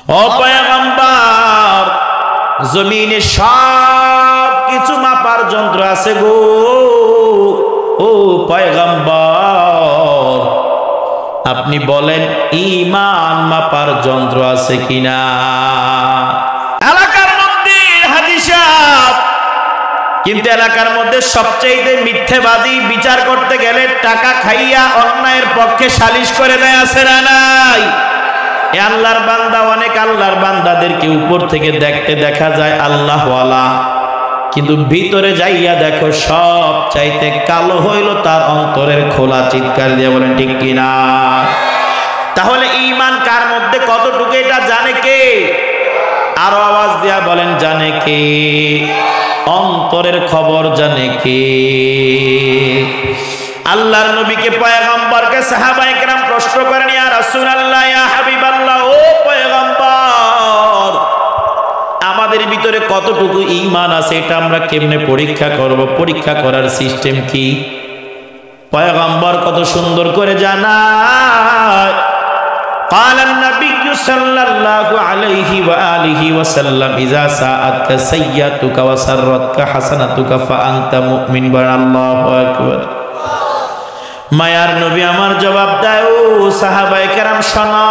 ও পয়গম্বর, জমিনে সব কিছু মাপার যন্ত্র আছে গো। ও পয়গম্বর, আপনি বলেন ঈমান মাপার যন্ত্র আছে কিনা? এলাকার মধ্যে হাজী সাহেব, কিন্তু এলাকার মধ্যে সবচেয়ে মিথ্যেবাদী বিচার করতে গেলে টাকা খাইয়া অন্যায়ের পক্ষে সালিশ করে দেয়, আছে না নাই? এ আল্লাহর বান্দা, অনেক আল্লাহর বান্দাদেরকে উপর থেকে দেখতে দেখা যায় আল্লাহওয়ালা, কিন্তু ভিতরে যাইয়া দেখো সব চাইতে কালো হইল তার অন্তরের খোলা। চিৎকার দিয়ে বলেন ঠিক কিনা? তাহলে ঈমান কার মধ্যে কতটুকু এটা জানে কে? আরো আওয়াজ দিয়া বলেন জানে কে? অন্তরের খবর জানে কে? আল্লাহর নবীকে, পয়গম্বরকে সাহাবায়ে কেরাম প্রশ্ন করেন, ইয়া রাসূলুল্লাহ, ইয়া হাবিবাল্লাহ, ও পয়গম্বর, আমাদের ভিতরে কতটুকু ঈমান আছে এটা আমরা কেমনে পরীক্ষা করব? পরীক্ষা করার সিস্টেম কি? পয়গম্বর কত সুন্দর করে জানায়। قال النبي صلى الله عليه وآله وسلم إذا ساءتك سيئتك وسرتك حسنتك فأنت مؤمن। الله أكبر। মায়ার নবী আমার জবাব দেয়, ও সাহাবায়ে কেরাম শোনো,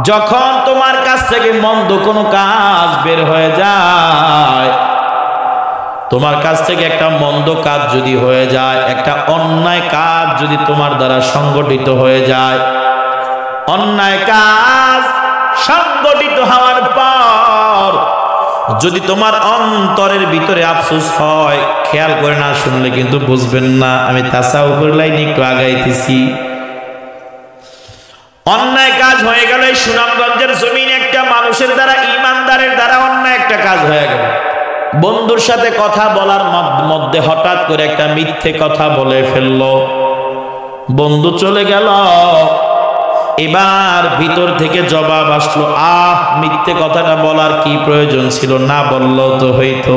যখন তোমার কাছ থেকে মন্দ কোনো কাজ বের হয়ে যায়, তোমার কাছ থেকে একটা মন্দ কাজ যদি হয়ে যায়, একটা অন্যায় কাজ যদি তোমার দ্বারা সংগঠিত হয়ে যায়, অন্যায় কাজ সংগঠিত হওয়ার পর যদি তোমার অন্তরের ভিতরে আফসোস হয়, খেয়াল করে না শুনলে কিন্তু বুঝবেন না, আমি তাসাউফের লাইনে একটু আগাইতেছি। অন্যায় কাজ হয়ে গেল, এই সুনামগঞ্জের জমিনে একটা মানুষের দ্বারা, ইমানদারের দ্বারা অন্যায় একটা কাজ হয়ে গেল। বন্ধুর সাথে কথা বলার মধ্যে হঠাৎ করে একটা মিথ্যে কথা বলে ফেললো, বন্ধু চলে গেল। এবার ভিতর থেকে জবাব আসলো, মিথ্যে কথাটা বলার কি প্রয়োজন ছিল, না বললেও তো হইতো।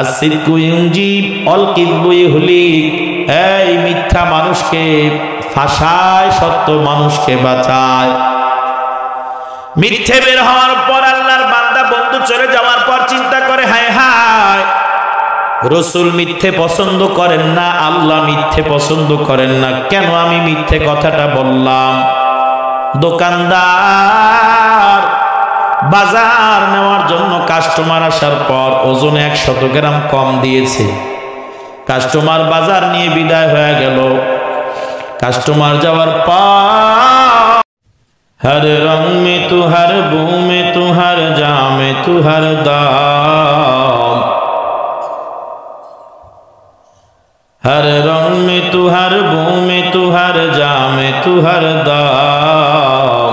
আসিদকু ইউজিব অল কিযবু ইহলিক, এই মিথ্যা মানুষকে ফাঁসায়, সত্য মানুষকে বাঁচায়। মিথ্যে বের হওয়ার পর আল্লাহর বান্দা বন্ধু চলে যাওয়ার পর চিন্তা করে, হায় হায়, রসুল মিথ্যে পছন্দ করেন না, আল্লাহ মিথ্যে পছন্দ করেন না, কেন আমি মিথ্যে কথাটা বললাম? দোকানদার বাজার নেওয়ার জন্য কাস্টমার আসার পর ওজনে 100 গ্রাম কম দিয়েছে, কাস্টমার বাজার নিয়ে বিদায় হয়ে গেল। কাস্টমার যাওয়ার পর हर रंग में तू, हर बू में तू, हर जा में तू, हर दाम, हर रंग में तू, हर बू में तू, हर जा में तू, हर दाम,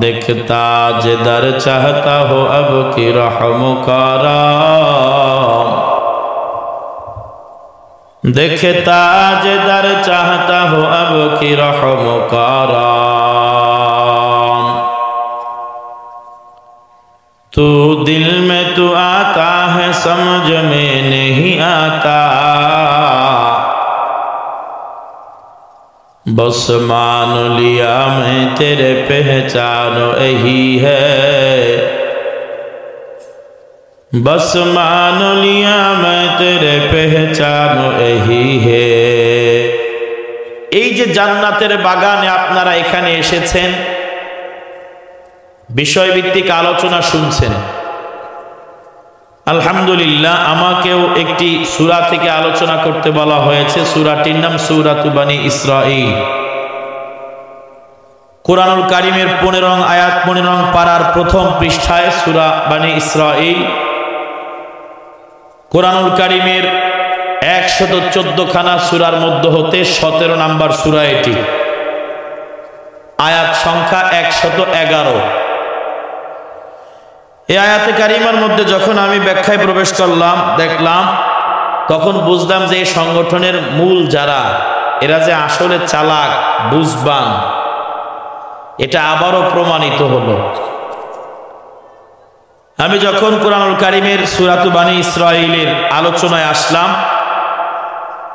देखता जिधर चाहता हो अब की रहम कराम, देखता जिधर चाहता हो अब की रहम कराम, तू दिल में तू आता है समझ में नहीं आता, बस मान लिया मैं तेरे पहचान यही है, बस मान लिया मैं तेरे पहचान यही है। এই যে জান্নাতের বাগানে আপনারা এখানে এসেছেন, বিষয়ভিত্তিক আলোচনা শুনছেন, আলহামদুলিল্লাহ। আমাকেও একটি সূরা থেকে আলোচনা করতে বলা হয়েছে। সূরাটির নাম সূরাতু বানী ইসরাঈল। কুরআনুল কারীমের 15 আয়াত, 15 পারার প্রথম পৃষ্ঠায় সূরা বানী ইসরাঈল। কুরআনুল কারীমের 114 খানা সূরার মধ্য হতে 17 নম্বর সূরা এটি। আয়াত সংখ্যা 111। এই আয়াতে কারিমার মধ্যে যখন আমি ব্যাখ্যায় প্রবেশ করলাম, দেখলাম, তখন বুঝলাম যে এই সংগঠনের মূল যারা, এরা যে আসলে চালাক, বুঝবান, এটা আবারও প্রমাণিত হলো। আমি যখন কুরআনুল কারীমের সূরাতু বানী ইসরাঈলের আলোচনায় আসলাম,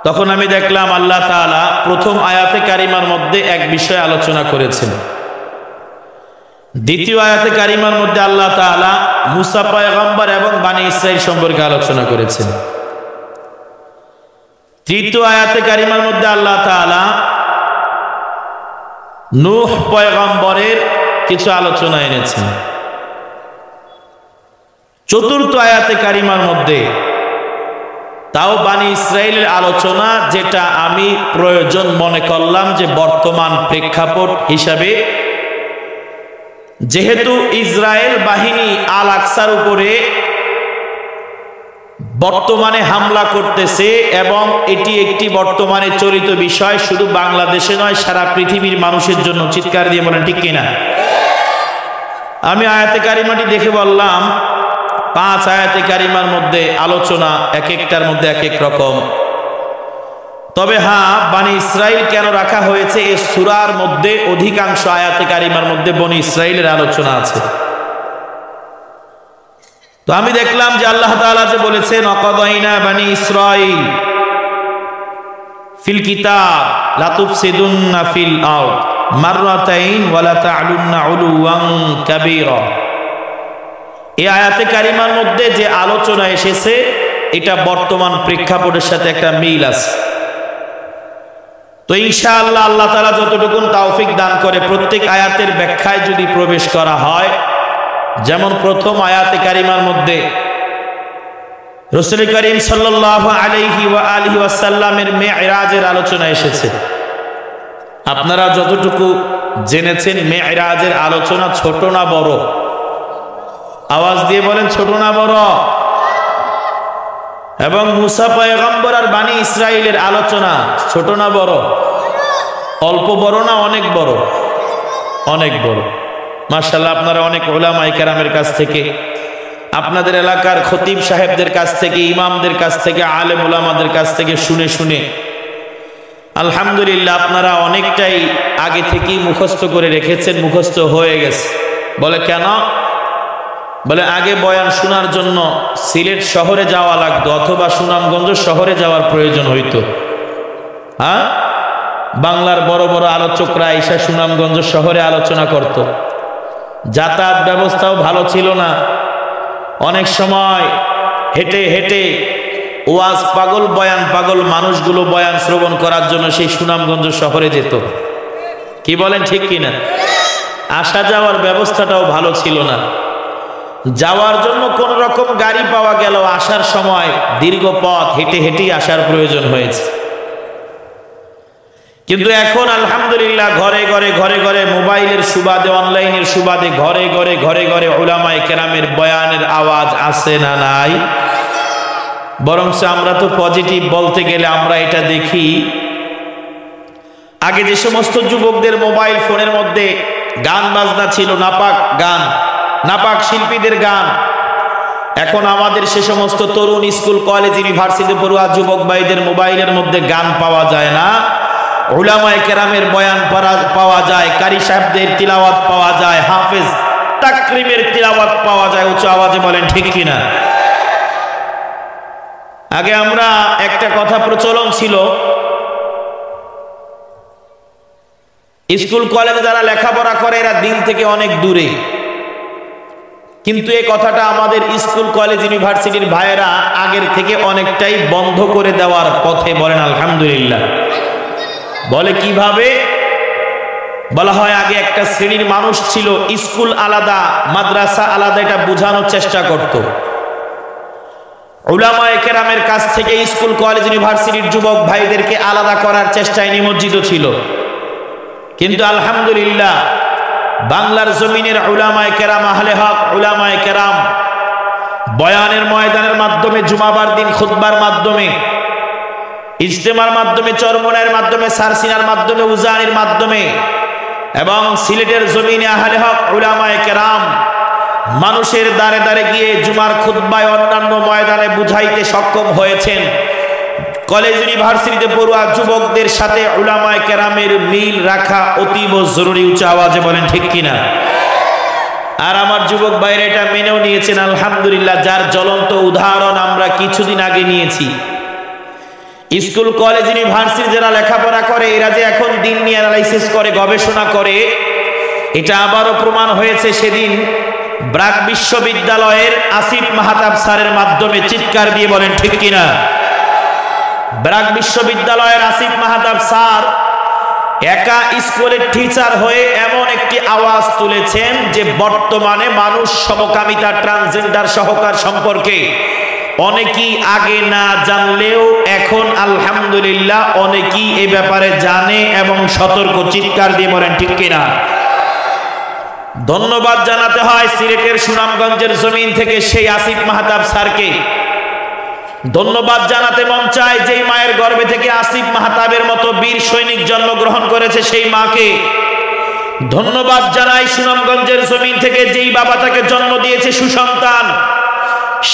তখন আমি দেখলাম আল্লাহ তাআলা প্রথম আয়াতে কারিমার মধ্যে এক বিষয় আলোচনা করেছেন। দ্বিতীয় আয়াতে কারিমার মধ্যে আল্লাহ তাআলা মুসা পয়গম্বর এবং বনি ইসরাইল সম্পর্কে আলোচনা করেছেন। তৃতীয় আয়াতে কারিমার মধ্যে আল্লাহ তাআলা নূহ পয়গম্বরের কিছু আলোচনা এনেছেন। চতুর্থ আয়াতে কারিমার মধ্যে তাও বনি ইসরাইলের আলোচনা, যেটা আমি প্রয়োজন মনে করলাম যে বর্তমান প্রেক্ষাপট হিসাবে, যেহেতু ইসরায়েল বাহিনী আল আকসার উপরে বর্তমানে হামলা করতেছে এবং এটি একটি বর্তমানে চলিত বিষয়, শুধু বাংলাদেশে নয় সারা পৃথিবীর মানুষের জন্য। চিৎকার দিয়ে বলেন ঠিক কিনা? আমি আয়াতে কারিমাটি দেখে বললাম 5 আয়াতে কারিমার মধ্যে আলোচনা এক একটার মধ্যে এক এক রকম। তবে হ্যাঁ, বনি ইসরাইল কেন রাখা হয়েছে এই সূরার মধ্যে অধিকাংশ আয়াতে কারিমার মধ্যে বনি ইসরাইলের আলোচনা আছে। তো আমি দেখলাম যে আল্লাহ তাআলা যে বলেছেন অকাদাইনা বনি ইসরাইল ফিল কিতাব লা তুফসিদুন্না ফিল আরদ মাররাতাইন ওয়া লা তা'লুন্না উলুওয়ান কাবীরা। এই আয়াতে কারিমার মধ্যে যে আলোচনা এসেছে এটা বর্তমান প্রেক্ষাপটের সাথে একটা মিল আছে। তো ইনশাআল্লাহ আল্লাহ তাআলা যতটুকু তৌফিক দান করে প্রত্যেক আয়াতের ব্যাখ্যায় যদি প্রবেশ করা হয়, যেমন প্রথম আয়াতে কারিমার মধ্যে রাসূল করিম সাল্লাল্লাহু আলাইহি ওয়া আলিহি ওয়াসাল্লামের মিরাজের আলোচনা এসেছে। আপনারা যতটুকু জেনেছেন মিরাজের আলোচনা ছোট না বড়? আওয়াজ দিয়ে বলেন ছোট না বড়? এবং মুসা পয়গম্বর আর বনি ইসরাইলের আলোচনা ছোট না বড়? অল্প বড় না অনেক বড়? অনেক বড়। মাশাআল্লাহ, আপনারা অনেক উলামায়ে কেরামের কাছ থেকে, আপনাদের এলাকার খতিব সাহেবদের কাছ থেকে, ইমামদের কাছ থেকে, আলেম উলামাদের কাছ থেকে শুনে শুনে আলহামদুলিল্লাহ আপনারা অনেকটাই আগে থেকেই মুখস্থ করে রেখেছেন, মুখস্থ হয়ে গেছে। বলে কেন? বলে আগে বয়ান শোনার জন্য সিলেট শহরে যাওয়া লাগতো অথবা সুনামগঞ্জ শহরে যাওয়ার প্রয়োজন হইতো। হ্যাঁ, বাংলার বড় বড় আলোচকরা এসে সুনামগঞ্জ শহরে আলোচনা করত। যাতায়াত ব্যবস্থাও ভালো ছিল না। অনেক সময় হেঁটে হেঁটে ওয়াজ পাগল, বয়ান পাগল মানুষগুলো বয়ান শ্রবণ করার জন্য সেই সুনামগঞ্জ শহরে যেত। কি বলেন ঠিক কিনা? আসা যাওয়ার ব্যবস্থাটাও ভালো ছিল না। যাওয়ার জন্য কোন রকম গাড়ি পাওয়া গেল, আসার সময় দীর্ঘ পথ হেঁটে হেঁটেই আসার প্রয়োজন হয়েছে। কিন্তু এখন আলহামদুলিল্লাহ ঘরে ঘরে ঘরে ঘরে মোবাইলের সুবাদে, অনলাইনের সুবাদে ঘরে ঘরে ঘরে ঘরে উলামায়ে কেরামের বয়ানের আওয়াজ আছে না নাই? বরং আমরা তো পজিটিভ বলতে গেলে আমরা এটা দেখি, আগে যে সমস্ত যুবকদের মোবাইল ফোনের মধ্যে গান বাজনা ছিল, নাপাক গান, নাপাক শিল্পীদের গান, এখন আমাদের সে সমস্ত তরুণ স্কুল কলেজ ইউনিভার্সিটি পড়ুয়া যুবক ভাইদের মোবাইলের মধ্যে গান পাওয়া যায় না। উলামায়ে কেরামের বয়ান পাওয়া যায়, কারি সাহেবদের তিলাওয়াত পাওয়া যায়, হাফেজ তাকরিমের তিলাওয়াত পাওয়া যায়। উচ্চ আওয়াজে বলেন ঠিক কিনা? আগে আমরা একটা কথা প্রচলন ছিল, স্কুল কলেজে যারা লেখাপড়া করে এরা দিন থেকে অনেক দূরে, কিন্তু এই কথাটা আমাদের স্কুল কলেজ ইউনিভার্সিটির ভাইয়েরা আগের থেকে অনেকটাই বন্ধ করে দেওয়ার পথে। বলেন আলহামদুলিল্লাহ। বলে কিভাবে? বলা হয় আগে একটা শ্রেণীর মানুষ ছিল, স্কুল আলাদা মাদ্রাসা আলাদা, এটা বোঝানোর চেষ্টা করত। উলামায়ে কেরামের কাছ থেকে স্কুল কলেজ ইউনিভার্সিটির যুবক ভাইদেরকে আলাদা করার চেষ্টায় নিমজ্জিত ছিল। কিন্তু আলহামদুলিল্লাহ বাংলার জমিনের উলামায়ে কেরাম, আহলে হক উলামায়ে কেরাম বয়ানের ময়দানের মাধ্যমে, জুমাবার দিন খুতবার মাধ্যমে, ইজতেমার মাধ্যমে, চরমনায়ের মাধ্যমে, সারসিনার মাধ্যমে, উজানির মাধ্যমে এবং সিলেটের জমিনে আহলে হক উলামায়ে কেরাম মানুষের দ্বারে দ্বারে গিয়ে জুমার খুতবায়, অন্যান্য ময়দানে বুঝাইতে সক্ষম হয়েছেন। কলেজ ইউনিভার্সিটিতে পড়ুয়া যুবকদের সাথে উলামায়ে কেরামের মিল রাখা অতীব জরুরি। উচ্চ আওয়াজে বলেন ঠিক কিনা? আর আমার যুবক ভাইরা এটা মেনেও নিয়েছেন আলহামদুলিল্লাহ, যার জ্বলন্ত উদাহরণ আমরা কিছুদিন আগে নিয়েছি। স্কুল কলেজ ইউনিভার্সিটি যারা লেখাপড়া করে এরা যে এখন দিন নিয়ে অ্যানালাইসিস করে, গবেষণা করে, এটা আবারও প্রমাণ হয়েছে সেদিন ব্র্যাক বিশ্ববিদ্যালয়ের আসিফ মাহতাব স্যারের মাধ্যমে। চিৎকার দিয়ে বলেন ঠিক কিনা? ব্র্যাক বিশ্ববিদ্যালয়ের আসিফ মাহতাব স্যার একা স্কুলের টিচার হয়ে এমন একটি আওয়াজ তুলেছেন যে বর্তমানে মানুষ সমকামিতা, ট্রান্সজেন্ডার সহকার সম্পর্কে অনেকেই আগে না জানলেও এখন আলহামদুলিল্লাহ অনেকেই এই ব্যাপারে জানে এবং সতর্ক। চিৎকার দিয়ে বলেন ঠিক কিনা? ধন্যবাদ জানাতে হয় সিলেটের সুনামগঞ্জের জমিন থেকে সেই আসিফ মাহতাব স্যারকে। ধন্যবাদ জানাতে মন চায় যেই মায়ের গর্ভে থেকে আসিফ মাহতাবের মতো বীর সৈনিক জন্মগ্রহণ করেছে সেই মাকে। ধন্যবাদ জানাই সুনামগঞ্জের জমিন থেকে যেই বাবা তাকে জন্ম দিয়েছে সুসন্তান,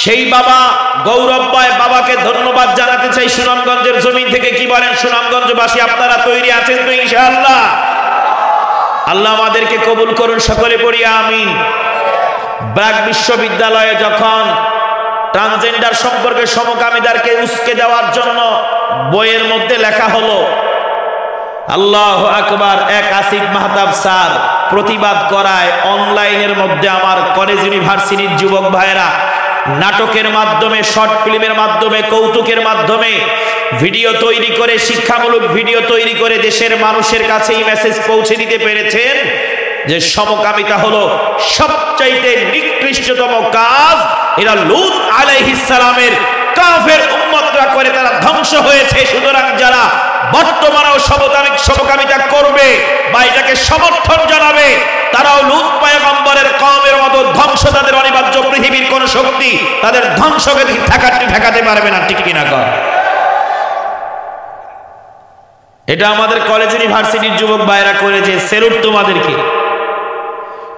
সেই বাবা গৌরবময় বাবাকে ধন্যবাদ জানাতে চাই সুনামগঞ্জের জমিন থেকে। কি বলেন সুনামগঞ্জবাসী, আপনারা তৈরি আছেন তো ইনশাআল্লাহ? আল্লাহ আমাদেরকে কবুল করুন, সকলে পড়ি আমিন। ব্র্যাক বিশ্ববিদ্যালয়ে যখন ট্রান্সজেন্ডার সম্পর্কে সমকামীদেরকে উস্কে দেওয়ার জন্য বইয়ের মধ্যে লেখা হলো, আল্লাহু আকবার, এক আসিফ মাহতাব স্যার প্রতিবাদ করায় অনলাইনের মধ্যে আমার কলেজ ইউনিভার্সিটির যুবক ভাইয়েরা নাটকের মাধ্যমে, শর্ট ফিল্মের মাধ্যমে, কৌতুকের মাধ্যমে ভিডিও তৈরি করে, শিক্ষামূলক ভিডিও তৈরি করে দেশের মানুষের কাছে এই মেসেজ পৌঁছে দিতে পেরেছেন যে সমকামিতা হলো সবচাইতে নিকৃষ্টতম কাজ। এরা লূত আলাইহিস সালামের কাফের উম্মতরা করে তারা ধ্বংস হয়েছে। সুতরাং যারা বর্তমানেও সমকামিতা করবে বা এটাকে সমর্থন জানাবে, তারাও লূত পয়গম্বরের কওমের মতো ধ্বংস তাদের অনিবার্য। পৃথিবীর কোন শক্তি তাদের ধ্বংসকে ঠেকাতে পারবে না। ঠিক কিনা কর? এটা আমাদের কলেজ ইউনিভার্সিটির যুবক ভাইরা করেছে, সেলুট তোমাদেরকে।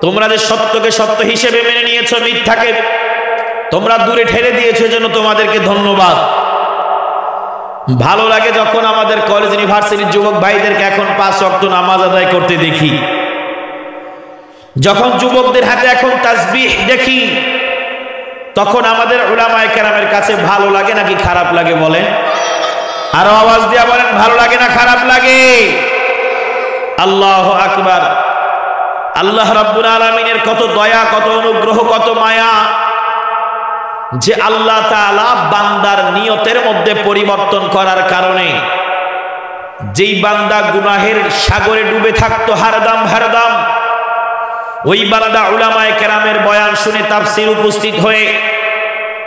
তোমরা যে সত্যকে সত্য হিসেবে মেনে নিয়েছো, মিথ্যাকে তোমরা দূরে ঠেলে দিয়েছো, জন্য তোমাদেরকে ধন্যবাদ। ভালো লাগে যখন আমাদের কলেজ ইউনিভার্সিটির যুবক ভাইদেরকে এখন 5 ওয়াক্ত নামাজ আদায় করতে দেখি, যখন যুবকদের হাতে এখন তাসবিহ দেখি, তখন আমাদের উলামায়ে কেরামের কাছে ভালো লাগে নাকি খারাপ লাগে বলেন? আরো আওয়াজ দিয়া বলেন, ভালো লাগে না খারাপ লাগে? আল্লাহু আকবার। আল্লাহ রাব্বুল আলামিনের কত দয়া, কত অনুগ্রহ, কত মায়া যে আল্লাহ তাআলা বান্দার নিয়তের মধ্যে পরিবর্তন করার কারণে যেই বান্দা গুনাহের সাগরে ডুবে থাকতো হারদাম হারদাম, ওই বান্দা উলামায়ে কেরামের বয়ান শুনে তাফসীর উপস্থিত হয়ে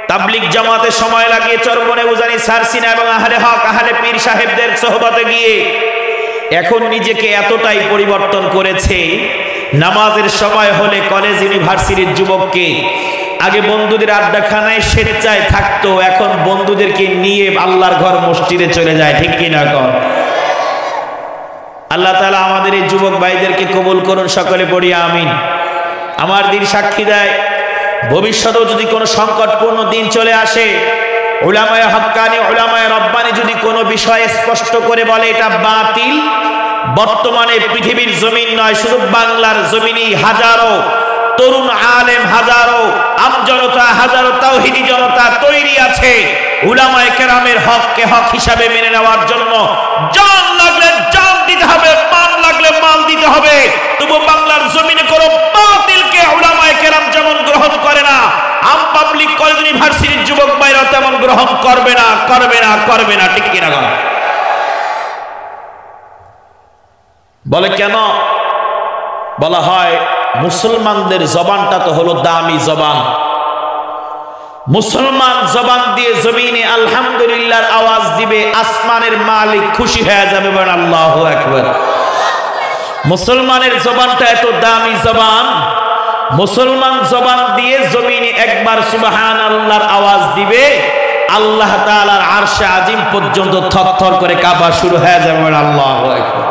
তাবলীগ জামাতে সময় লাগিয়ে চরবনে উজানি সারসিনা এবং আহলে হক আহলে পীর সাহেবদের সোহবতে গিয়ে এখন নিজেকে এতটাই পরিবর্তন করেছে, নামাজের সময় হলে কলেজ ইউনিভার্সিটির যুবককে আগে বন্ধুদের আড্ডাখানায় স্বেচ্ছায় থাকতো, এখন বন্ধুদেরকে নিয়ে আল্লাহর ঘর মসজিদে চলে যায়। ঠিক কিনা কর? আল্লাহ তাআলা আমাদের এই যুবক ভাইদেরকে কবুল করুন, সকলে পড়ি আমিন। আমার দিন সাক্ষী দেয়, ভবিষ্যতেও যদি কোনো সংকটপূর্ণ দিন চলে আসে, উলামায়ে হক্কানি, উলামায়ে রব্বানি যদি কোনো বিষয়ে স্পষ্ট করে বলে এটা বাতিল, বর্তমানে পৃথিবীর জমিন নয়, শুধু বাংলার জমিনই হাজারো তরুণ আলেম, হাজারো আমজনতা, হাজারো তাওহীদি জনতা তৈরি আছে উলামায়ে কেরামের হককে হক হিসাবে মেনে নেওয়ার জন্য। জান লাগলে জান দিতে হবে, মান লাগলে মান দিতে হবে। তবু বাংলার জমিনে কোনো বাতিলকে উলামায়ে কেরাম যেমন গ্রহণ করে না, আম পাবলিক কলেজ ইউনিভার্সিটির যুবক ভাইরা তেমন গ্রহণ করবে না, করবে না, করবে না। ঠিক কিনা? বলে কেন? বলা হয় মুসলমানদের জবানটা তো হলো দামি জবান। মুসলমান জবান দিয়ে জমিনে আলহামদুলিল্লাহর আওয়াজ দিবে, আসমানের মালিক খুশি হয়ে যাবে। বলেন আল্লাহু আকবার। মুসলমানের জবানটা এত দামি জবান, মুসলমান জবান দিয়ে জমিনে একবার সুবহানাল্লাহর আওয়াজ দিবে, আল্লাহ তাআলার আরশে আজিম পর্যন্ত থরথর করে কাঁপা শুরু হয়ে যাবে। বলেন আল্লাহু আকবার।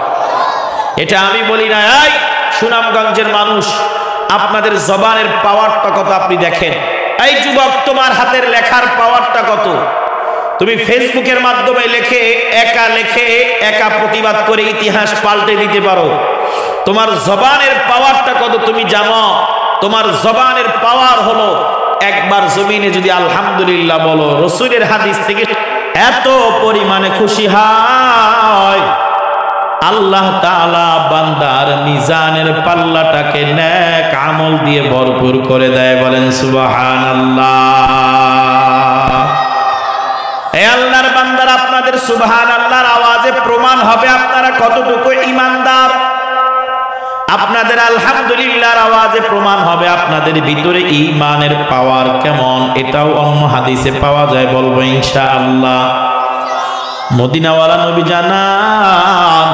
এটা আমি বলি না, এই সুনামগঞ্জের মানুষ, আপনাদের জবানের পাওয়ারটা কত আপনি দেখেন। এই যুবক, তোমার হাতের লেখার পাওয়ারটা কত? তুমি ফেসবুকের মাধ্যমে লেখে একা প্রতিবাদ করে ইতিহাস পাল্টে দিতে পারো। তোমার জবানের পাওয়ারটা কত তুমি জানো? তোমার জবানের পাওয়ার হলো একবার জমিনে যদি আলহামদুলিল্লাহ বলো, রাসূলের হাদিস থেকে এত পরিমাণে খুশি হয় আল্লাহ তাআলা বান্দার মিজানের পাল্লাটাকে নেক আমল দিয়ে ভরপুর করে দেয়। বলেন সুবহানাল্লাহ। এই আল্লাহর বান্দারা, আপনাদের সুবহানাল্লাহর আওয়াজে প্রমাণ হবে আপনারা কতটুকু ঈমানদার। আপনাদের আলহামদুলিল্লাহর আওয়াজে প্রমাণ হবে আপনাদের ভিতরে ঈমানের পাওয়ার কেমন। এটাও অন্য হাদিসে পাওয়া যায়, বলবো ইনশাআল্লাহ। মদিনাওয়ালা নবী জানান,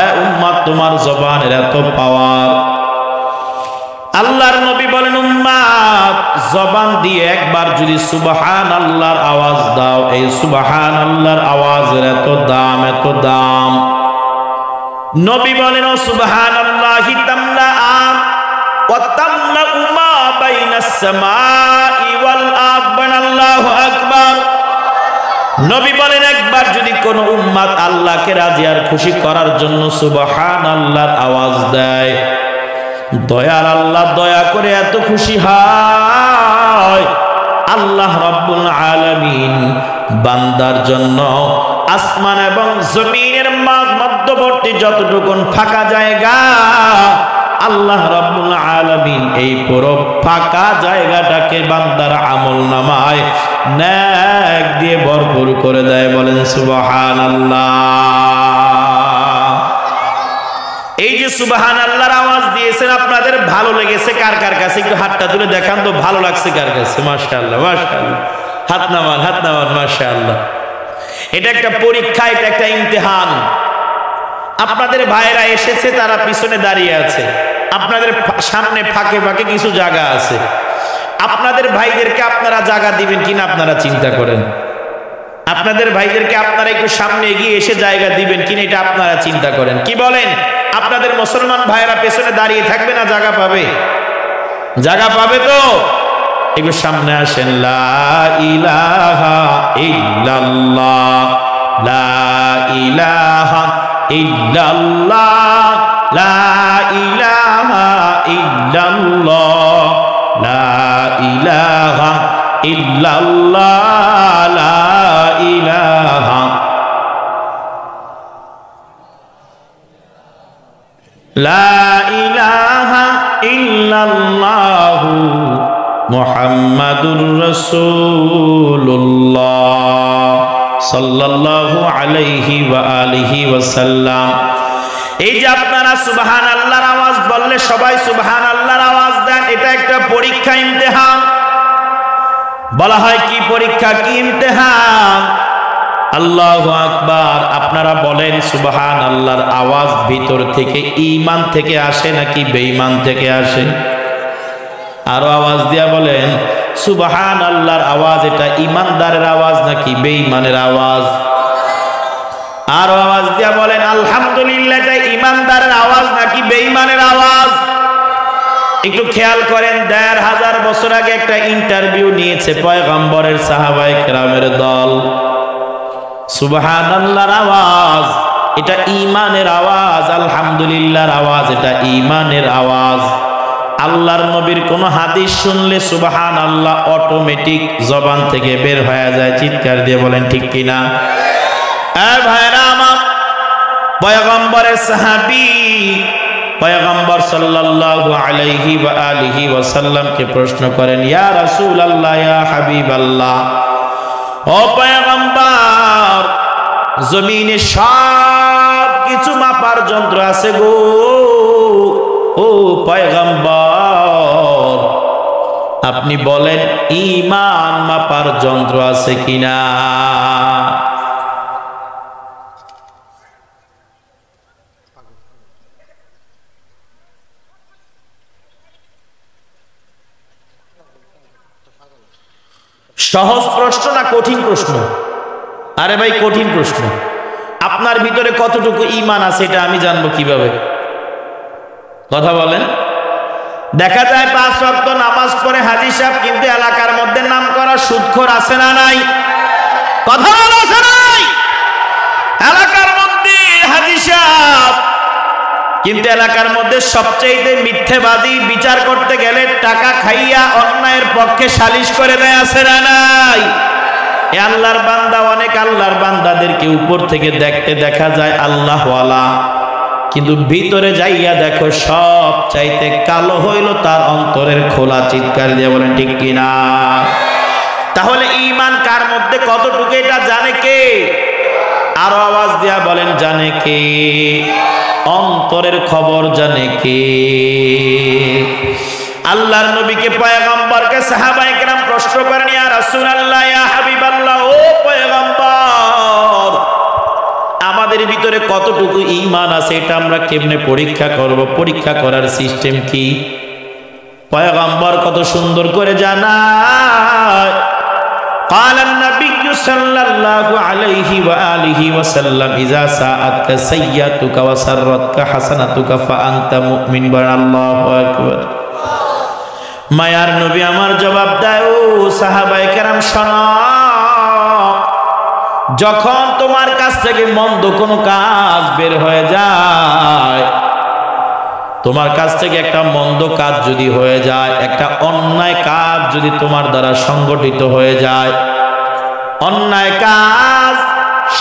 এ উম্মত, তোমার জবানের এত পাওয়ার। আল্লাহর নবী বলেন, উম্মত, জবান দিয়ে একবার যদি সুবহানাল্লাহর আওয়াজ দাও, এই সুবহানাল্লাহর আওয়াজের এত দাম, এত দাম। নবী বলেন, ও সুবহানাল্লাহি তামলাআন ওয়া তামলাউ মা বাইনাস সামাই ওয়াল আরদ। আল্লাহু আকবার। নবী বলেন, একবার যদি কোন উম্মত আল্লাহকে রাজি আর খুশি করার জন্য সুবহানাল্লাহর আওয়াজ দেয়, দয়ার আল্লাহ দয়া করে এত খুশি হয়, আল্লাহ রাব্বুল আলামিন বান্দার জন্য আসমান এবং জমিনের মধ্যবর্তী যতটুকু ফাঁকা জায়গা, আল্লাহ রাব্বুল আলামিন এই পুরো ফাঁকা জায়গাটাকে বান্দার আমলনামায় নেক দিয়ে ভরপুর করে দেয়। বলেন সুবহানাল্লাহ। এই যে সুবহানাল্লাহর আওয়াজ দিয়েছেন, আপনাদের ভালো লেগেছে কার কার কাছে? একটু হাতটা তুলে দেখান তো, ভালো লাগছে কার কাছে? মাশাআল্লাহ, মাশাআল্লাহ। হাত নামান, হাত নামান, মাশাআল্লাহ। এটা একটা পরীক্ষা, এটা একটা ইমতিহান। আপনাদের ভাইরা এসেছে, তারা পিছনে দাঁড়িয়ে আছে, আপনাদের সামনে ফাঁকে ফাঁকে কিছু জায়গা আছে। আপনাদের ভাইদেরকে আপনারা জায়গা দিবেন কিনা আপনারা চিন্তা করেন। আপনাদের ভাইদেরকে আপনারা একটু সামনে এগিয়ে এসে জায়গা দিবেন কিনা এটা আপনারা চিন্তা করেন। কি বলেন? আপনাদের মুসলমান ভাইরা পেছনে দাঁড়িয়ে থাকবে না জায়গা পাবে? জায়গা পাবে তো? একটু সামনে আসেন। লা ইলাহা ইল্লাল্লাহ, লা ইলাহা ইল্লাল্লাহ, লা ইলাহা ইল্লাল্লাহ, লা ইলাহা ইল্লাল্লাহ, লা ইলাহা লা ইলাহা ইল্লাল্লাহু মুহাম্মাদুর রাসূলুল্লাহ সাল্লাল্লাহু আলাইহি ওয়া আলিহি ওয়াসাল্লাম। এই যে আপনারা সুবহানাল্লাহর আওয়াজ বললে সবাই সুবহানাল্লাহর আওয়াজ দেন, এটা একটা পরীক্ষা, ইমতিহান। বলা হয় কি পরীক্ষা, কি ইমতিহান? আল্লাহু আকবার। আপনারা বলেন সুবহানাল্লাহর আওয়াজ ভিতর থেকে ঈমান থেকে আসে নাকি বেঈমান থেকে আসে? আরো আওয়াজ দিয়া বলেন সুবহানাল্লাহর আওয়াজ এটা ঈমানদারের আওয়াজ নাকি বেঈমানের আওয়াজ? আরো আওয়াজ দিয়া বলেন আলহামদুলিল্লাহ এটা ঈমানদারের আওয়াজ নাকি বেঈমানের আওয়াজ? একটু খেয়াল করেন, ১৫০০ বছর আগে একটা ইন্টারভিউ নিয়েছে পয়গম্বরের সাহাবায়ে কেরামের দল। সুবহানাল্লাহর আওয়াজ এটা ঈমানের আওয়াজ, আলহামদুলিল্লাহর আওয়াজ এটা ঈমানের আওয়াজ। আল্লাহর নবীর কোন হাদিস শুনলে সুবহানাল্লাহ অটোমেটিক জবান থেকে বের হয়ে যায়। চিৎকার দিয়ে বলেন ঠিক কিনা? ভাইরা আমার, পয়গম্বরের সাহাবী পয়গম্বর সাল্লাল্লাহু আলাইহি ওয়া আলিহি ওয়াসাল্লামকে প্রশ্ন করেন, ইয়া রাসূলুল্লাহ, ইয়া হাবিবাল্লাহ, ও পয়গম্বর, জমিনে সব কিছু মাপার যন্ত্র আছে গো, ও পয়গম্বর আপনি বলেন ঈমান মাপার যন্ত্র আছে কিনা? সহজ প্রশ্ন না কঠিন প্রশ্ন? আরে ভাই কঠিন প্রশ্ন। আপনার ভিতরে কতটুকু ঈমান আছে এটা আমি জানবো কিভাবে? কথা বলেন। দেখা যায় ৫ ওয়াক্ত নামাজ পড়ে হাজী সাহেব, কিন্তু এলাকার মধ্যে নাম করা সুদখোর আছে না নাই? কথা বলা আছে নাই? এলাকার মধ্যে হাজী সাহেব, কিন্তু এলাকার মধ্যে সবচেয়ে মিথ্যেবাদী, বিচার করতে গেলে টাকা খাইয়া অন্যায়ের পক্ষে সালিশ করে দেয়, আছে না নাই? এ আল্লাহর বান্দা, অনেক আল্লাহর বান্দাদেরকে উপর থেকে দেখতে দেখা যায় আল্লাহওয়ালা, কিন্তু ভিতরে যাইয়া দেখো সব চাইতে কালো হইল তার অন্তরের খোলা। চিৎকার দিয়ে বলেন ঠিক কিনা? তাহলে ঈমান কার মধ্যে কতটুকু এটা জানে কে? আরো আওয়াজ দিয়া বলেন জানে কে? অন্তরের খবর জানে কে? আল্লাহর নবীকে পয়গম্বরকে সাহাবায়ে কেরাম প্রশ্ন করেন, ইয়া রাসূলুল্লাহ ইয়া হাবিবাল্লাহ, ও পয়গম্বর আমাদের ভিতরে কতটুকু ঈমান আছে এটা আমরা কেমনে পরীক্ষা করব? পরীক্ষা করার সিস্টেম কি? পয়গম্বর কত সুন্দর করে জানায়। قال النبي صلى الله عليه وآله وسلم إذا ساءتك سيئتك وسرتك حسنتك فأنت مؤمن بالله أكبر। মায়ার নবী আমার জবাব দেয়, ও সাহাবায়ে কেরাম শোনো, যখন তোমার কাছ থেকে মন্দ কোনো কাজ বের হয়ে যায়, তোমার কাছ থেকে একটা মন্দ কাজ যদি হয়ে যায়, একটা অন্যায় কাজ যদি তোমার দ্বারা সংগঠিত হয়ে যায়, অন্যায় কাজ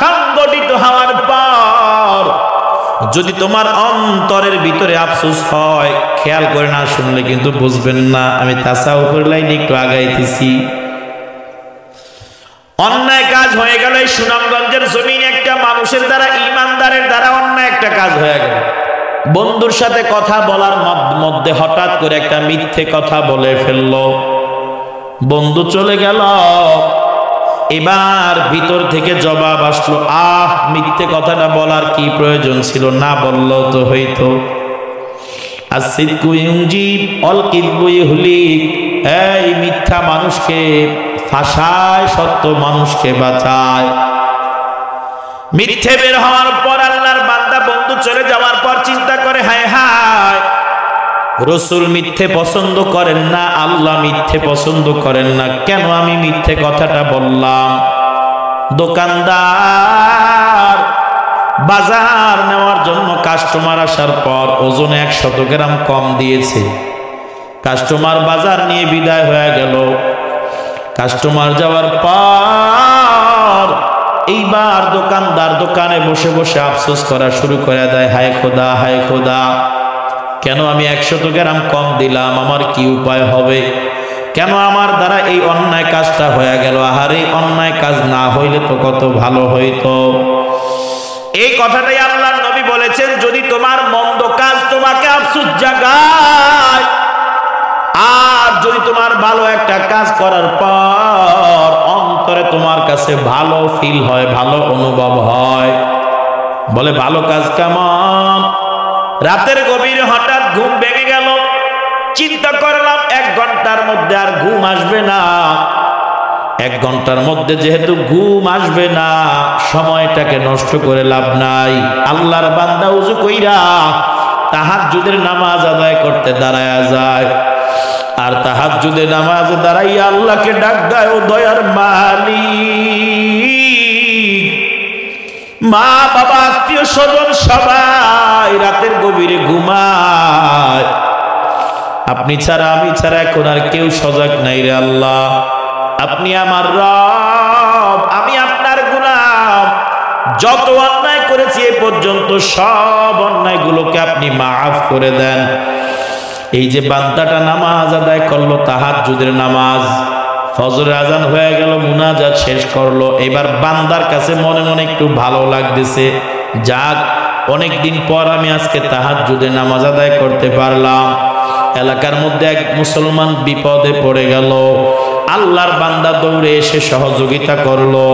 সংগঠিত হওয়ার পর যদি তোমার অন্তরের ভিতরে আফসোস হয়, খেয়াল করে না শুনলে কিন্তু বুঝবেন না, আমি তাসাউফের লাইনে একটু আগাইতেছি। অন্যায় কাজ হয়ে গেল, এই সুনামগঞ্জের জমিনে একটা মানুষের দ্বারা, ইমানদারের দ্বারা অন্যায় একটা কাজ হয়ে গেল। বন্ধুর সাথে কথা বলার মধ্যে হঠাৎ করে একটা মিথ্যে কথা বলে ফেললো, বন্ধু চলে গেল, এবার ভিতর থেকে জবাব আসলো, মিথ্যে কথাটা বলার কি প্রয়োজন ছিল, না বললেও তো হইতো। আসিদকু ইউজিব অল কিযবু ইহলিক, এই মিথ্যা মানুষকে ফাঁসায়, সত্য মানুষকে বাঁচায়। মিথ্যে বের হওয়ার পর আল্লাহর বান্দা বন্ধু চলে যাওয়ার পর চিন্তা করে, হায় হায়, রাসূল মিথ্যে পছন্দ করেন না, আল্লাহ মিথ্যে পছন্দ করেন না, কেন আমি মিথ্যে কথাটা বললাম? দোকানদার বাজার নেওয়ার জন্য কাস্টমার আসার পর ওজনে 100 গ্রাম কম দিয়েছে, কাস্টমার বাজার নিয়ে বিদায় হয়ে গেল। কাস্টমার যাওয়ার পর এইবার দোকানদার দোকানে বসে বসে আফসোস করা শুরু করে দেয়, হায় খোদা, হায় খোদা, কেন আমি 100 গ্রাম কম দিলাম? আমার কি উপায় হবে? কেন আমার দ্বারা এই অন্যায় কাজটা হয়ে গেল? আহারে, অন্যায় কাজ না হইলে তো কত ভালো হইতো। এই কথাটাই আল্লাহর নবী বলেছেন, যদি তোমার মন্দ কাজ তোমাকে আফসোস জাগায়, আর যদি তোমার ভালো একটা কাজ করার পর অন্তরে তোমার কাছে ভালো ফিল হয়, ভালো অনুভব হয়, বলে ভালো কাজ কেমন? রাতের গভীরে হঠাৎ ঘুম ভেঙে গেল, চিন্তা করলাম 1 ঘন্টার মধ্যে আর ঘুম আসবে না। 1 ঘন্টার মধ্যে যেহেতু ঘুম আসবে না, সময়টাকে নষ্ট করে লাভ নাই। আল্লাহর বান্দা উযু কইরা তাহাজ্জুদের নামাজ আদায় করতে দাঁড়ায়া যায়, আর তাহাজ্জুদের নামাজে দাঁড়াইয়া আল্লাহকে ডাক দেয়, ও দয়ার মালিক, মা বাবা আত্মীয় স্বজন সবাই রাতের গভীরে ঘুমায়, আপনি ছাড়া, আমি ছাড়া এখন আর কেউ সজাগ নাই রে আল্লাহ, আপনি আমার রব, আমি আপনার গোলাম, যত অন্যায় করেছি এ পর্যন্ত সব অন্যায়গুলোকে আপনি মাফ করে দেন। এই যে বান্দাটা নামাজ আদায় করলো, তাহাজ্জুদের নামাজ, ফজরের আজান হয়ে গেল, মুনাজাত শেষ করলো, এবার বান্দার কাছে মনে মনে একটু ভালো লাগতেছে, যাক অনেকদিন পর আমি আজকে তাহাজ্জুদের নামাজ আদায় করতে পারলাম। এলাকার মধ্যে এক মুসলমান বিপদে পড়ে গেল, আল্লাহর বান্দা দৌড়ে এসে সহযোগিতা করলো।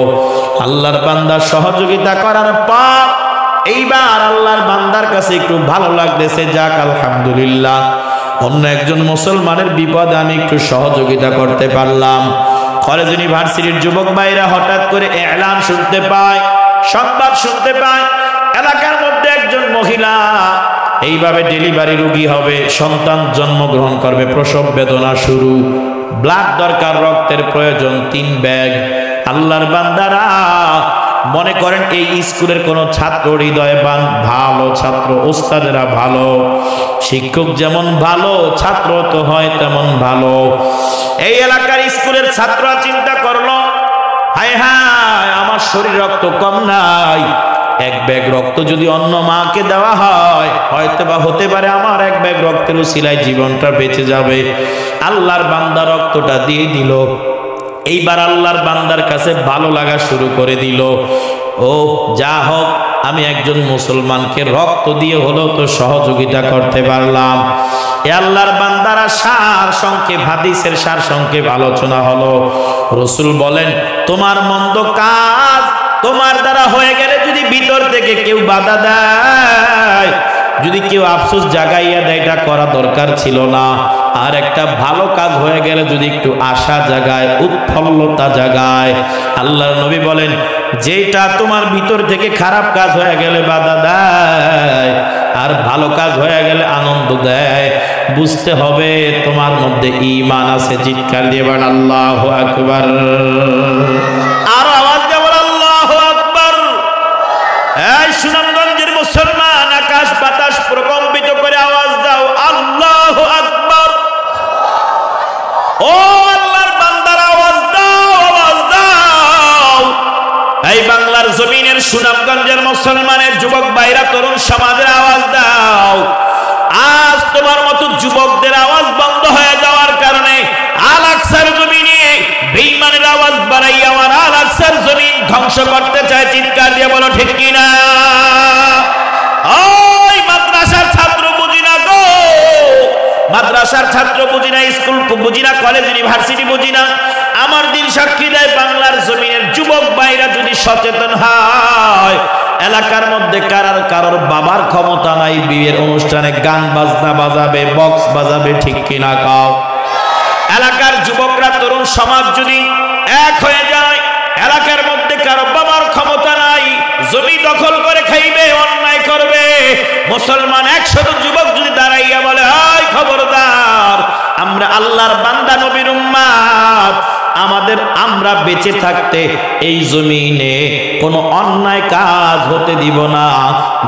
আল্লাহর বান্দা সহযোগিতা করার পর এইবার আল্লাহর বান্দার কাছে একটু ভালো লাগতেছে, যাক আলহামদুলিল্লাহ, অন্য একজন মুসলমানের বিপদে আমি একটু সহযোগিতা করতে পারলাম। কলেজ ইউনিভার্সিটির যুবক ভাইরা হঠাৎ করে এলান শুনতে পায়, সংবাদ শুনতে পায়, এলাকার মধ্যে একজন মহিলা এইভাবে ডেলিভারি রোগী হবে, সন্তান জন্মগ্রহণ করবে, প্রসব বেদনা শুরু, ব্লাড দরকার, রক্তের প্রয়োজন 3 ব্যাগ। আল্লাহর বান্দারা মনে করেন এই স্কুলের কোন ছাত্র হৃদয়বান, ভালো ছাত্র, ওস্তাদেরা ভালো, শিক্ষক যেমন ভালো, ছাত্র তো হয় তেমন ভালো। এই এলাকার স্কুলের ছাত্ররা চিন্তা করলো, হায় হায়, আমার শরীর রক্ত কম নাই, এক ব্যাগ রক্ত যদি অন্য মাকে দেওয়া হয়, হয়তো বা হতে পারে আমার এক ব্যাগ রক্তের উসিলায় জীবনটা বেঁচে যাবে। আল্লাহর বান্দা রক্তটা দিয়ে দিল। এইবার আল্লাহর বান্দার কাছে ভালো লাগা শুরু করে দিল, ও যা হোক আমি একজন মুসলমানকে রক্ত দিয়ে হলেও তো সহযোগিতা করতে পারলাম। এ আল্লাহর বান্দারা সার সংক্ষেপ, হাদিসের সার সংক্ষেপ আলোচনা হলো। রাসূল বলেন, তোমার মন্দ কাজ তোমার দ্বারা হয়ে গেলে যদি ভিতর থেকে কেউ বাধা দেয়, যদি কেউ আফসোস জাগাইয়া দেয় এটা করা দরকার ছিল না, আর একটা ভালো কাজ হয়ে গেলে যদি একটু আশা জাগায়, উৎফুল্লতা জাগায়, আল্লাহর নবী বলেন যেটা তোমার ভিতর থেকে খারাপ কাজ হয়ে গেলে বাধা দেয় আর ভালো কাজ হয়ে গেলে আনন্দ দেয়, বুঝতে হবে তোমার মধ্যে ঈমান আছে। চিৎকার দিয়ে বলেন আল্লাহু আকবার। আর আওয়াজ দিয়ে বলেন আল্লাহু আকবার। এই সুনামগঞ্জের মুসলমান, আকাশ বাতাস প্রকম্পিত করে আওয়াজ দাও আল্লাহু আকবার। ও আল্লাহর বান্দারা আওয়াজ দাও, আওয়াজ দাও। এই বাংলার জমিনের সুনামগঞ্জের মুসলমানের যুবক ভাইরা, তরুণ সমাজের আওয়াজ দাও। আজ তোমার মতো যুবকদের আওয়াজ বন্ধ হয়ে যাওয়ার কারণে আল আকসার জমিনে বেঈমানের আওয়াজ বাড়াইয়া আমার আল আকসার জমিন ধ্বংস করতে চায়। চিৎকার দিয়ে বলো ঠিক কিনা? ওই মাদ্রাসার ছাত্র বুঝি না গো, মাদ্রাসার ছাত্র বুঝি না, স্কুল বুঝি না, কলেজ ইউনিভার্সিটি বুঝি না, আমার দিন সাক্ষী দেয় বাংলার জমিনের যুবক ভাইরা যদি সচেতন হয়, এলাকার মধ্যে কারোর বাবার ক্ষমতা নাই বিয়ের অনুষ্ঠানে গান বাজনা বাজাবে, বক্স বাজাবে, ঠিক কিনা কাও? এলাকার যুবকরা, তরুণ সমাজ যদি এক হয়ে যায়, এলাকার মধ্যে কারো বাবার ক্ষমতা নাই, জমি দখল করে খাইবে, অন্যায় করবে, মুসলমান 100 যুবক যদি দাঁড়াইয়া বলে এই খবরদার, আমরা আল্লাহর বান্দা নবীর উম্মত, আমরা বেঁচে থাকতে এই জমিনে কোনো অন্যায় কাজ হতে দিব না।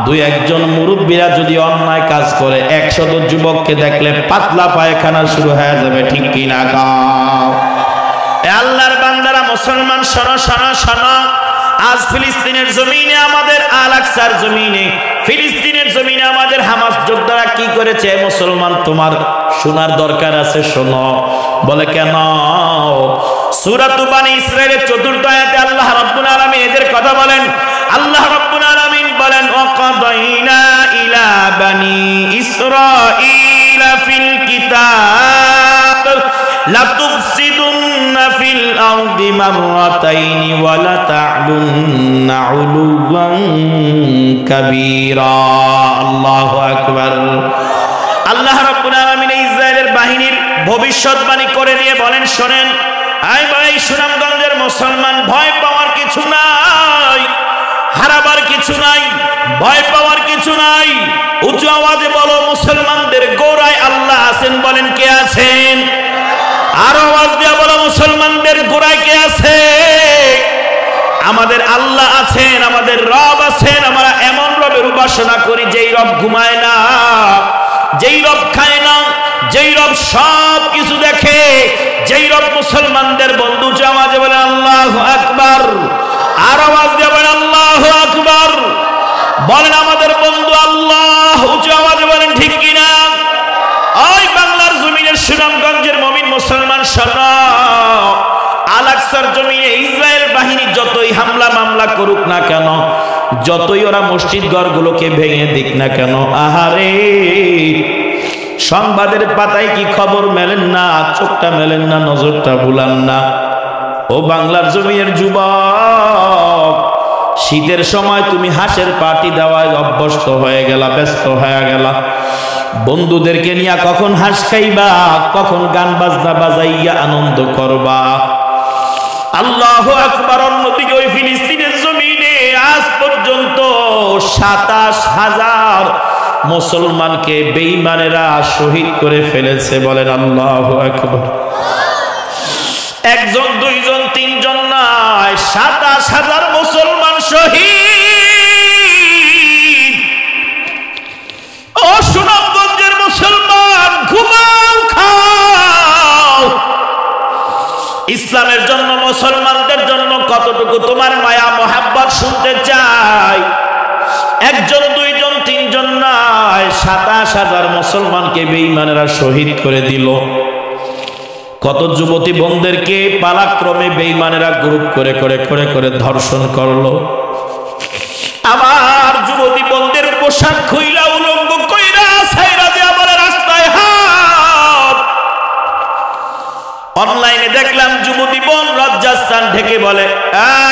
দুই একজন মুরব্বীরা যদি অন্যায় কাজ করে 100 যুবককে দেখলে পাতলা পায়খানা শুরু হয়ে যাবে, ঠিক কিনা গাও? আল্লাহর বান্দারা মুসলমান, শোনো শোনো শোনো, আজ ফিলিস্তিনের জমিনে, আমাদের আল আকসার জমিনে, ফিলিস্তিনের জমিনে আমাদের হামাস যোদ্ধারা কি করেছে মুসলমান তোমার শোনার দরকার আছে, শোনো। বলে কেন? সূরাত বানী ইসরাঈলের 4th আয়াতে আল্লাহ রাব্বুল আলামিন এদের কথা বলেন। আল্লাহ রাব্বুল আলামিন বলেন, ওয়াকাদাইনা ইলা বানী ইসরাঈলা ফিল কিতাব লাতুফসিদুন্না ফিল আরদি মাররাতাইনি ওয়া লাতা'লুন্না উলুওয়ান কাবীরা। আল্লাহু আকবার। আল্লাহ রাব্বুল আলামিন ইসরায়েলের বাহিনীর ভবিষ্যৎবাণী করে দিয়ে বলেন, শোনেন আই ভাই সুনামগঞ্জের মুসলমান, ভয় পাওয়ার কিছু নাই, হারাবার কিছু নাই, ভয় পাওয়ার কিছু নাই। উঁচু আওয়াজে বলো, মুসলমানদের গোড়ায় আল্লাহ আছেন। বলেন কে আছেন? আর আওয়াজ দিয়ে বলো, মুসলমানদের গোড়ায় কে আছে? আমাদের আল্লাহ আছেন, আমাদের রব আছেন। আমরা এমন রবের উপাসনা করি যেই রব ঘুমায় না, যেই রব খায় না, যেই রব সব কিছু দেখে, যেই রব মুসলমানদের বন্ধু। আওয়াজে বলে আল্লাহু আকবার। আর আওয়াজ দিয়ে বলেন আল্লাহু আকবার। বলেন আমাদের বন্ধু আল্লাহ। উঁচু আওয়াজে বলেন ঠিক কিনা? ওই বাংলার জমিনের সুনামগঞ্জের মুমিন মুসলমান, শোনো, আল আকসার জমিনে ইসরায়েল বাহিনী যতই হামলা মামলা করুক না কেন, যতই ওরা মসজিদ ঘরগুলোকে ভেঙে দিক না কেন, আহারে সংবাদের পাতায় কি খবর মেলেন না, চোখটা মেলেন না, নজরটা বুলান না। ও বাংলার জমিনের যুবক, শীতের সময় তুমি হাঁসের পাটি দেওয়ায় অভ্যস্ত হয়ে গেলা, ব্যস্ত হয়ে গেলা। বন্ধুদেরকে নিয়ে কখন হাঁস খাইবা, কখন গান বাজনা বাজাইয়া আনন্দ করবা। আল্লাহু আকবার। অন্যদিকে ওই ফিলিস্তিনের জমিনে আজ পর্যন্ত 27,000 মুসলমানকে বেঈমানেরা শহীদ করে ফেলেছে। বলেন আল্লাহু আকবার। একজন, দুইজন, তিনজন নয়, 27,000 মুসলমান শহীদ। ও সুনামগঞ্জের মুসলমান, ঘুমাও, খাও। ইসলামের জন্য, মুসলমানদের জন্য কতটুকু তোমার মায়া মোহাব্বত শুনতে চাই। একজন, দুইজন, তিনজন নয়, ২৭,০০০ মুসলমানকে বেঈমানেরা শহীদ করে দিল। কত যুবতী বোনদেরকে পালাক্রমে বেঈমানেরা গ্রুপ করে করে করে করে ধর্ষণ করলো। আমার যুবতী বোনদের পোশাক খুইলা উলঙ্গ কইরা ছাইরা দিয়ে আমার রাস্তায় হাত। অনলাইনে দেখলাম যুবতী বোন লজ্জাস্থান ঢেকে বলে,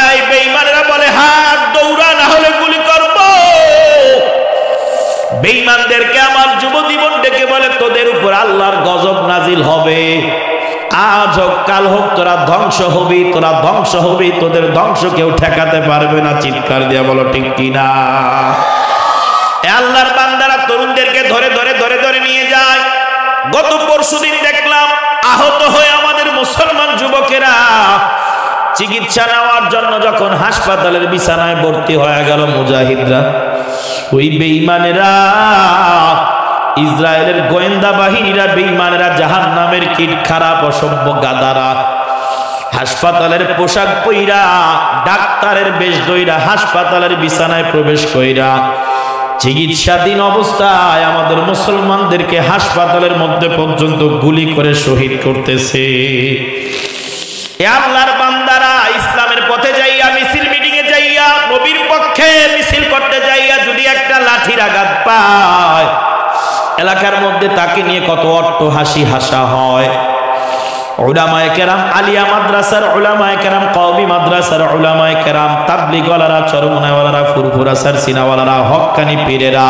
এই বেঈমানেরা বলে হাত দৌড়া, না হলে গুলি করব। বেঈমানদেরকে আমার যুবতী বোন ডেকে বলে, তোদের উপর আল্লাহর গজব নাজিল হবে, আজ হোক কাল হোক তোরা ধ্বংস হবি, তোরা ধ্বংস হবি, তোদের ধ্বংস কেউ ঠেকাতে পারবে না। চিৎকার দিয়া বলো ঠিক কিনা? আল্লাহর বান্দারা তরুণদেরকে ধরে ধরে ধরে ধরে নিয়ে যায়। গত পরশুদিন দেখলাম আহত হয়ে আমাদের মুসলমান যুবকেরা চিকিৎসা নেওয়ার জন্য যখন হাসপাতালের বিছানায় ভর্তি হয়ে গেল মুজাহিদরা, ওই বেঈমানেরা, ইসরায়েলের গোয়েন্দা বাহিনীরা, বেঈমানেরা, জাহান্নামের কীট, খারাপ অসভ্য গাদারা হাসপাতালের পোশাক পইরা, ডাক্তারের বেশ দইরা হাসপাতালের বিছানায় প্রবেশ কইরা চিকিৎসাধীন অবস্থায় আমাদের মুসলমানদেরকে হাসপাতালের মধ্যে পর্যন্ত গুলি করে শহীদ করতেছে। এ আল্লাহর বান্দারা ইসলামের পথে যাইয়া, মিছিল মিটিং এ যাইয়া, নবীর পক্ষে মিছিল করতে যাইয়া যদি একটা লাঠির আঘাত পায়, এলাকার মধ্যে তাকে নিয়ে কত অট্টহাসি হাসা হয়। উলামায়ে কেরাম, আলিয়া মাদ্রাসার উলামায়ে কেরাম, কওমি মাদ্রাসার উলামায়ে কেরাম, তাবলীগওয়ালারা, চরমনাওয়ালারা, ফুরফুরা সারসিনাওয়ালারা, হক্কানি পীরেরা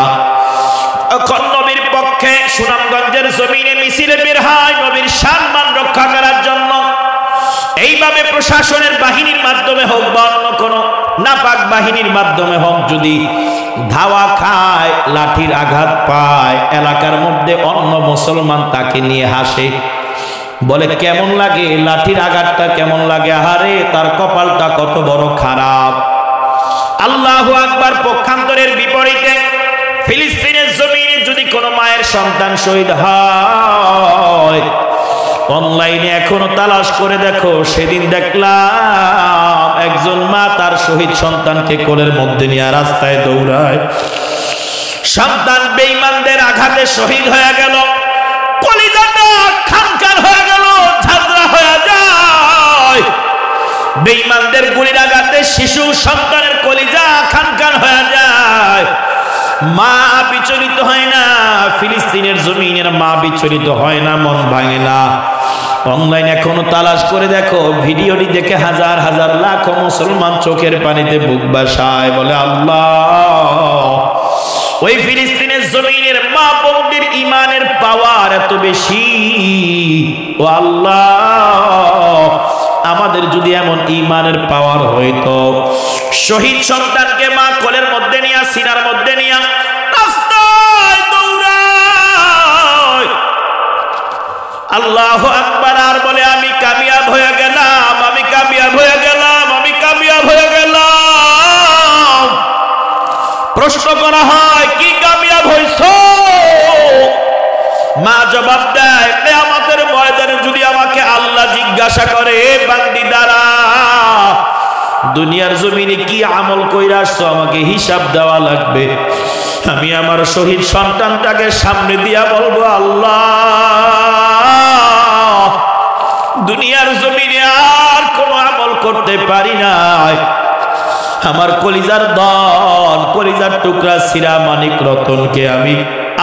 এখন নবীর পক্ষে সুনামগঞ্জের জমিনে মিছিলে বের হয় নবীর সম্মান রক্ষা করার জন্য। এইভাবে প্রশাসনের বাহিনীর মাধ্যমে হোক বা অন্য কোন নাপাক বাহিনীর মাধ্যমে হোক, যদি ধাওয়া খায়, লাঠির আঘাত পায়, এলাকার মধ্যে অন্য মুসলমান তাকে নিয়ে হাসে, বলে কেমন লাগে, লাঠির আঘাতটা কেমন লাগে, আহারে তার কপালটা কত বড় খারাপ। আল্লাহু আকবার। পক্ষান্তরের বিপরীতে ফিলিস্তিনের জমিনে যদি কোনো মায়ের সন্তান শহীদ হয়, অনলাইনে এখনো তালাশ করে দেখো, সেদিন দেখলাম একজন মা তার শহীদ সন্তানকে কোলের মধ্যে নিয়ে রাস্তায় দৌড়ায়। সন্তান বেঈমানদের আঘাতে শহীদ হয়ে গেল, কলিজাটা খানখান হয়ে গেল, ঝাঁঝরা হয়ে যায়। বেঈমানদের গুলির আঘাতে শিশু সন্তানের কলিজা খানখান হয়ে যায়। মা বিচলিত হয় না, ফিলিস্তিনের জমিনের মা বিচলিত হয় না, মন ভাঙে না। অনলাইন এখনো তালাশ করে দেখো, ভিডিওটি দেখে হাজার হাজার লাখ মুসলমান চোখের পানিতে বুক ভাসায়, বলে আল্লাহ, ওই ফিলিস্তিনের জমিনের মা বোনদের ইমানের পাওয়ার এত বেশি। ও আল্লাহ, আমাদের যদি এমন ইমানের পাওয়ার হইতো, শহীদ সন্তানকে মা কোলের মধ্যে নিয়ে, সিনার মধ্যে নিয়ে রাস্তায় দৌড়ায়। আল্লাহু আকবার। আর বলে আমি কামিয়াব হয়ে গেলাম, আমি কামিয়াব হয়ে গেলাম, আমি কামিয়াব হয়ে গেলাম। প্রশ্ন করা হয়, কি কামিয়াব হইছো? মা জবাব দেয়, কিয়ামতের ময়দানে যদি আমাকে আল্লাহ জিজ্ঞাসা করে, বান্দি দ্বারা দুনিয়ার জমিনে কি আমল কইরা আসছো, আমাকে হিসাব দেওয়া লাগবে। আমি আমার শহীদ সন্তানটাকে সামনে দিয়া বলবো, আল্লাহ, দুনিয়ার জমিনে আর কোনো আমল করতে পারি নাই। আমার কলিজার দল, কলিজার টুকরা সিরা মানিক রতনকে আমি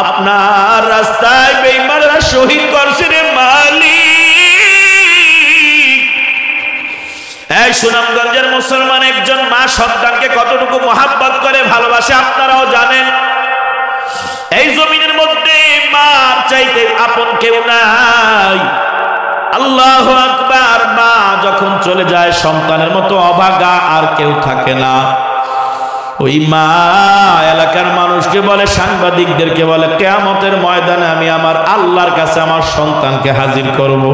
আপনার রাস্তায় বেঈমানরা শহীদ করছে রে মালিক। এই সুনামগঞ্জের মুসলমান একজন মা সন্তানকে কতটুকু মহাব্বত করে, ভালোবাসে আপনারাও জানেন। এই জমিনের মধ্যে মার চাইতে আপন কেউ নাই। আল্লাহু আকবার। মা যখন চলে যায়, সন্তানের মতো অভাগা আর কেউ থাকে না। ওই মা এলাকার মানুষকে বলে, সাংবাদিকদেরকে বলে, কিয়ামতের ময়দানে আমি আমার আল্লাহর কাছে আমার সন্তানকে হাজির করব।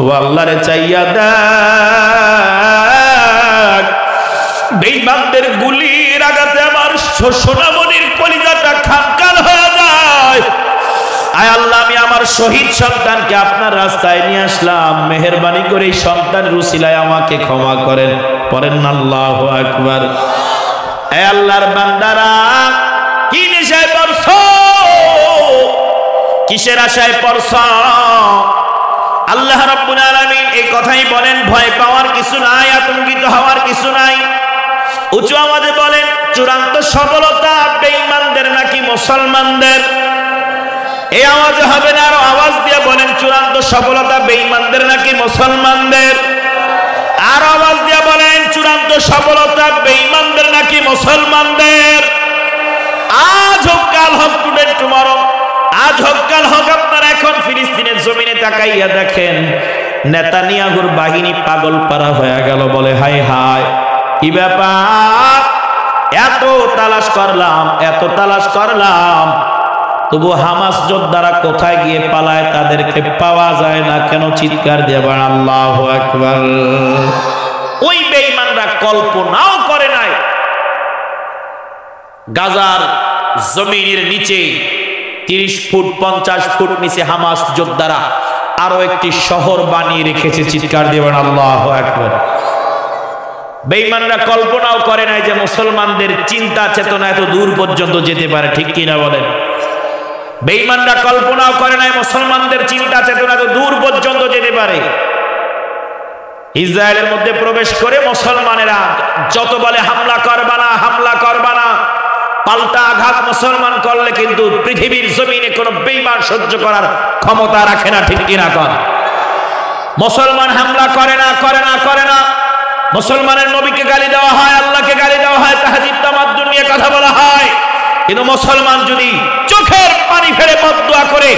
ও আল্লাহরে চাইয়া দেখ, বেঈমানদের গুলির আঘাতে আমার সোনামণির কলিজাটা খানখান হয়ে যায়। আয় আল্লাহ, আমি আমার শহীদ সন্তানকে আপনার রাস্তায় নিয়ে আসলাম, মেহেরবানি করে এই সন্তানের উসিলায় আমাকে ক্ষমা করেন। পড়েন আল্লাহু আকবার। হে আল্লাহর বান্দারা, কি নেশায় পড়ছো? কিসের আশায় পড়ছো? আল্লাহ রাব্বুল আলামিন এই কথাই বলেন, ভয় পাওয়ার কিছু নাই, আতঙ্কিত হওয়ার কিছু নাই। উঁচু আওয়াজে বলেন, চূড়ান্ত সফলতা বেঈমানদের নাকি মুসলমানদের? এই আওয়াজে হবে না, আরো আওয়াজ দিয়ে বলেন, চূড়ান্ত সফলতা বেঈমানদের নাকি মুসলমানদের? আর আওয়াজ দিয়ে বলেন, চূড়ান্ত সফলতা বেঈমানদের নাকি মুসলমানদের? আজ হোক কাল হোক, টুডে টুমরো, আজ হোক কাল হোক, আপনারা এখন ফিলিস্তিনের জমিনে তাকাইয়া দেখেন, নেতানিয়াহুর বাহিনী পাগল পারা হয়ে গেল। বলে হায় হায়, কি ব্যাপার? এত তালাশ করলাম, এত তালাশ করলাম, তবু হামাস যোদ্ধারা কোথায় গিয়ে পালায়, তাদেরকে পাওয়া যায় না কেন? চিৎকার দিয়ে বলেন আল্লাহু আকবার। ওই বেঈমানরা কল্পনাও করে নাই গাজার জমিনের নিচে 30 ফুট 50 ফুট নিচে হামাস যোদ্ধারা আরো একটি শহর বানিয়ে রেখেছে। চিৎকার দিয়ে বলেন আল্লাহু আকবার। বেঈমানরা কল্পনাও করে নাই যে মুসলমানদের চিন্তা চেতনা এত দূর পর্যন্ত যেতে পারে, ঠিক কিনা বলেন? বেঈমানরা কল্পনাও করে নাই মুসলমানদের চিন্তা চেতনা এত দূর পর্যন্ত যেতে পারে। ইসরায়েলের মধ্যে প্রবেশ করে মুসলমানেরা যত বলে হামলা করবা না, হামলা করবা না, পাল্টা আঘাত মুসলমান করলে কিন্তু পৃথিবীর জমিনে কোনো বেঈমান সহ্য করার ক্ষমতা রাখে না, ঠিক কিনা কর? মুসলমান হামলা করে না, করে না, করে না। মুসলমানের নবীকে গালি দেওয়া হয়, আল্লাহকে গালি দেওয়া হয়, তাহজিদ তামাদ্দুন নিয়ে কথা বলা হয়, কিন্তু মুসলমান যদি চোখের পানি ফেলে বদদুয়া করে,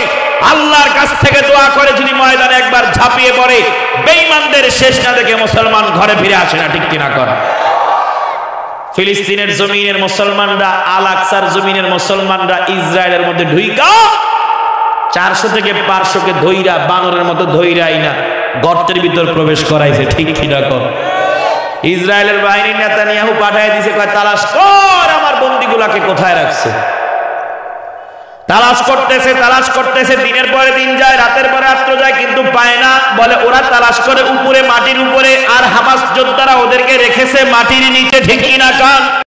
আল্লাহর কাছ থেকে দোয়া করে যদি ময়দানে একবার ঝাঁপিয়ে পড়ে, বেঈমানদের শেষ না দেখে মুসলমান ঘরে ফিরে আসে না, ঠিক কিনা কর? ফিলিস্তিনের জমিনের মুসলমানরা, আল আকসার জমিনের মুসলমানরা ইসরায়েলের মধ্যে ঢুইকা 400 থেকে 500 কে ধইরা, বানরের মতো ধইরাই না গর্তের ভিতর প্রবেশ করাইছে, ঠিক কিনা কর? ইসরায়েলের বাহিনী নেতানিয়াহু পাঠায় দিছে, কয় তালাশ কর আমার বন্দীগুলাকে কোথায় রাখছে। তালাশ করতেছে, তালাশ করতেছে, দিনের পরে দিন যায়, রাতের পরে রাত্র যায়, কিন্তু পায় না। বলে ওরা তালাশ করে উপরে, মাটির উপরে, আর হামাস যোদ্ধারা ওদেরকে রেখেছে মাটির নিচে, ঠিক কিনা কান?